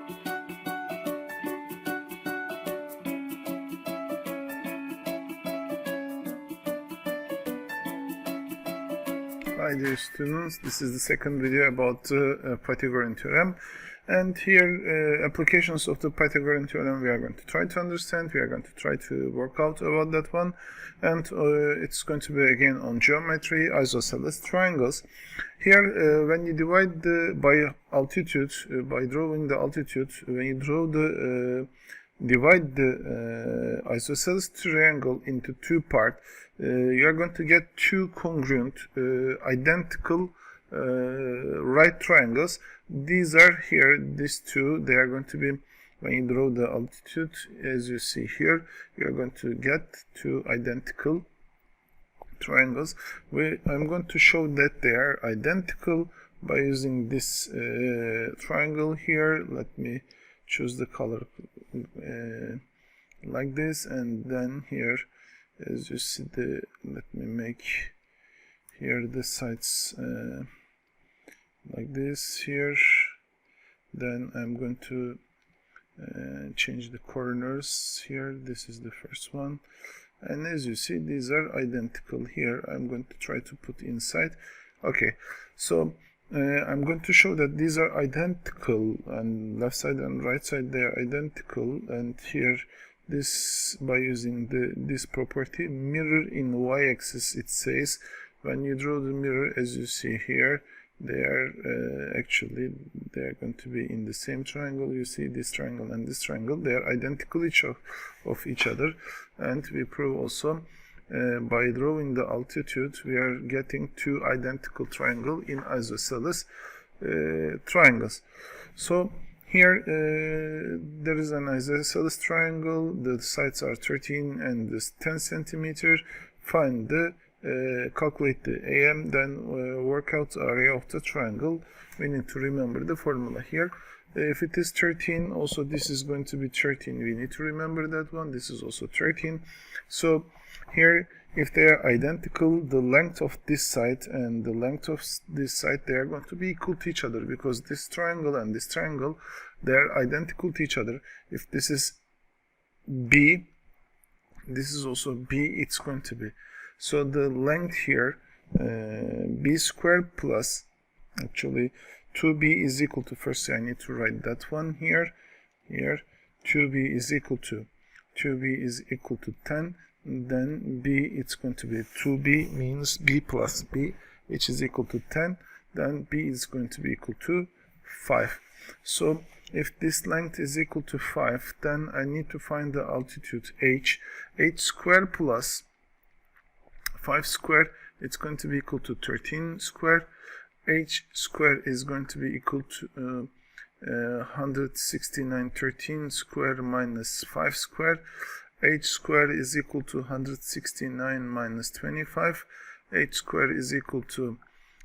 Hi dear students, this is the second video about the Pythagorean theorem, and here applications of the Pythagorean theorem we are going to try to understand, we are going to try to work out about that one, and it's going to be again on geometry, isosceles triangles. Here when you divide by altitude, by drawing the altitude, when you draw the divide the isosceles triangle into two parts, you are going to get two congruent, identical right triangles. These are here, these two, they are going to be, when you draw the altitude, as you see here, you are going to get two identical triangles. I'm going to show that they are identical by using this triangle here. Let me choose the color like this, and then here, as you see, let me make here the sides like this here. Then I'm going to change the corners here. This is the first one, and as you see, these are identical. Here I'm going to try to put inside. Okay, so I'm going to show that these are identical, and left side and right side they are identical, and here this, by using this property, mirror in y-axis, it says when you draw the mirror, as you see here, they are actually they are going to be in the same triangle. You see this triangle and this triangle, they are identical of each other, and we prove also by drawing the altitude we are getting two identical triangles in isosceles triangles. So here there is an isosceles triangle, the sides are 13 and this 10 centimeter. Find the calculate the AM, then work out the area of the triangle. We need to remember the formula here. If it is 13, also this is going to be 13. We need to remember that one. This is also 13. So here, if they are identical, the length of this side and the length of this side, they are going to be equal to each other, because this triangle and this triangle, they are identical to each other. If this is B, this is also B, it's going to be. So the length here, B squared plus, actually 2B is equal to, first I need to write that one here, 2B is equal to 10, then B, it's going to be 2B means B plus B, which is equal to 10, then B is going to be equal to 5. So if this length is equal to 5, then I need to find the altitude h squared plus 5 squared, it's going to be equal to 13 squared. H squared is going to be equal to 169 13 squared minus 5 squared. H squared is equal to 169 minus 25. H squared is equal to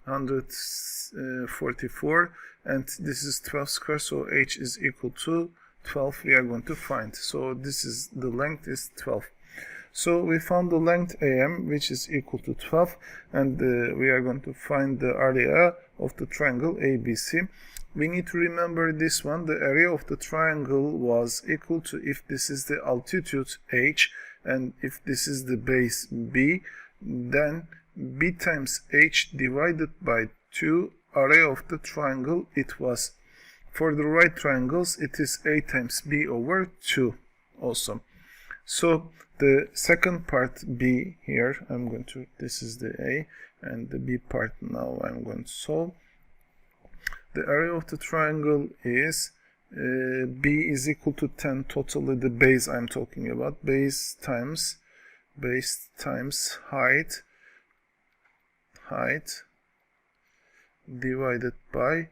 144, and this is 12 squared, so H is equal to 12 we are going to find. So this is, the length is 12. So we found the length AM, which is equal to 12, and we are going to find the area of the triangle ABC. We need to remember this one. The area of the triangle was equal to, if this is the altitude H and if this is the base B, then B times H divided by 2, area of the triangle, it was, for the right triangles, it is A times B over 2 also. So the second part B here, I'm going to, this is the A, and the B part now I'm going to solve. The area of the triangle is B is equal to 10, totally the base I'm talking about, base times height divided by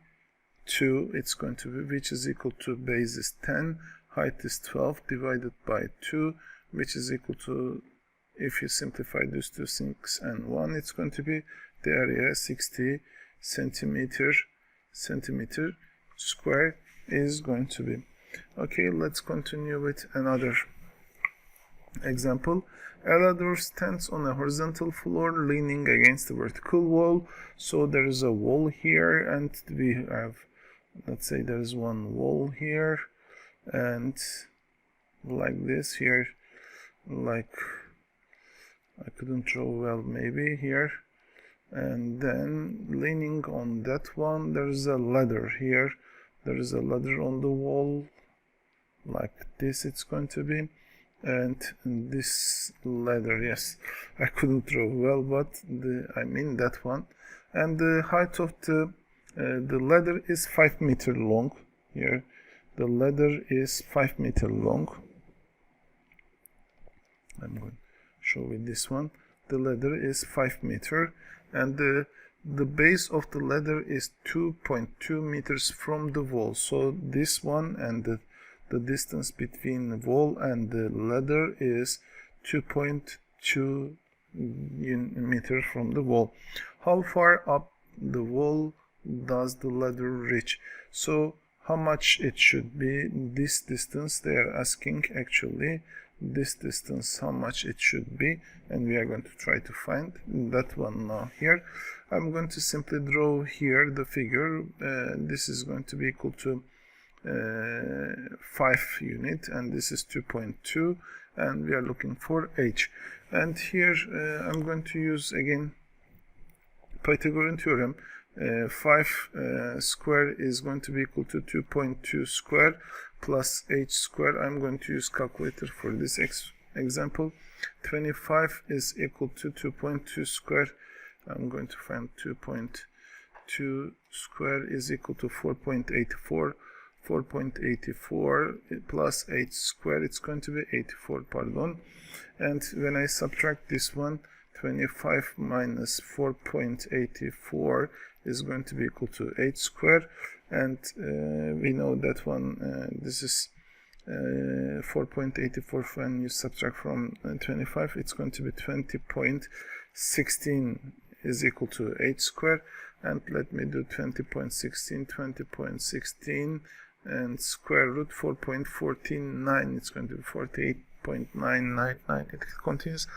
2, it's going to be, which is equal to, base is 10, height is 12, divided by 2, which is equal to, if you simplify these two, 6 and 1, it's going to be the area 60 centimeter square is going to be. Okay, let's continue with another example. A ladder stands on a horizontal floor leaning against the vertical wall. So there is a wall here, and we have let's say there's one wall here, and like this here, like I couldn't draw well, maybe here, and then leaning on that one, there's a ladder here, there is a ladder on the wall, like this it's going to be, and this ladder, yes, I couldn't draw well, but I mean that one, and the height of the ladder is 5 meters long. Here the ladder is 5 meters long. I'm going to show with this one. The ladder is 5 meters, and the base of the ladder is 2.2 meters from the wall. So this one, and the distance between the wall and the ladder is 2.2 meters from the wall. How far up the wall does the ladder reach? So how much it should be, this distance they are asking, actually this distance, how much it should be, and we are going to try to find that one now. Here I'm going to simply draw here the figure. This is going to be equal to 5 unit, and this is 2.2, and we are looking for h. And here I'm going to use again Pythagorean theorem. 5 square is going to be equal to 2.2 square plus h square. I'm going to use calculator for this example. 25 is equal to 2.2 square. I'm going to find 2.2 square is equal to 4.84. 4.84 plus h square, it's going to be 84, pardon. And when I subtract this one, 25 minus 4.84 is going to be equal to h square, and we know that one, this is 4.84. when you subtract from 25, it's going to be 20.16 is equal to h square. And let me do 20.16, and square root 4.49, it's going to be 48.999. It continues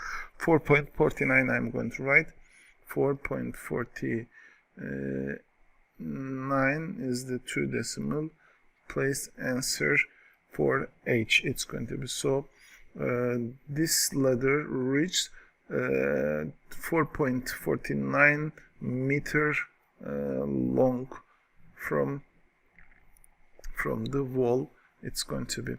4.49. I'm going to write 4.49 is the 2 decimal place answer for h. It's going to be, so this ladder reached 4.49 meter long from the wall. It's going to be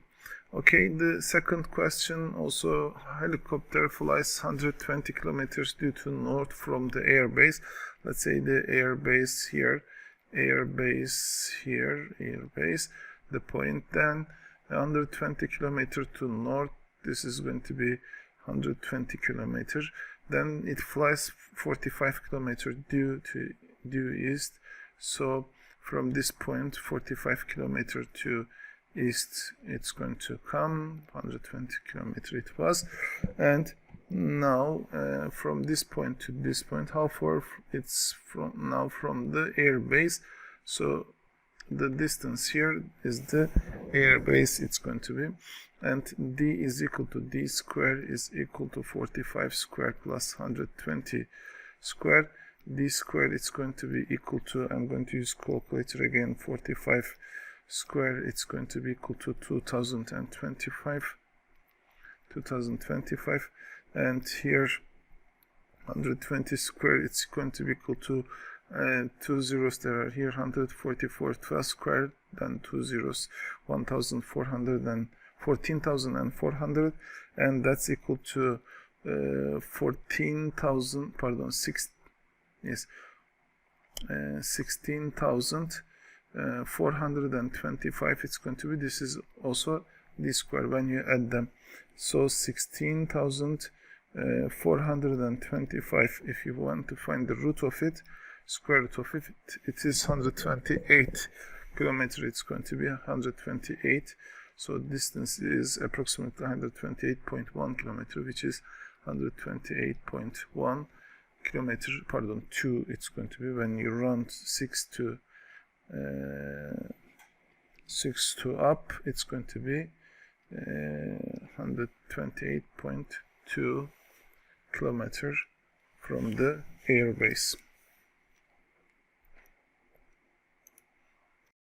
okay. The second question, also helicopter flies 120 kilometers due to north from the airbase. Let's say the airbase here, the point, then 120 kilometers to north, this is going to be 120 kilometers. Then it flies 45 kilometers due east. So from this point 45 kilometers to east, it's going to come 120 kilometers it was. And now from this point to this point, how far it's from the air base? So the distance here is the air base, it's going to be, and d is equal to d square is equal to 45 square plus 120 square. D square, it's going to be equal to, I'm going to use calculator again, 45 square, it's going to be equal to 2025, and here 120 square, it's going to be equal to 2 zeros there are here, 144 12 square, then 2 zeros, 14,400, and that's equal to 16,425 it's going to be. This is also d square when you add them. So 16,425, if you want to find the root of it, square root of it, it is 128 kilometers. It's going to be 128. So distance is approximately 128.1 kilometers, which is 128.1 kilometers, pardon, 2 it's going to be. When you round 6 to up, it's going to be 128.2 kilometers from the airbase.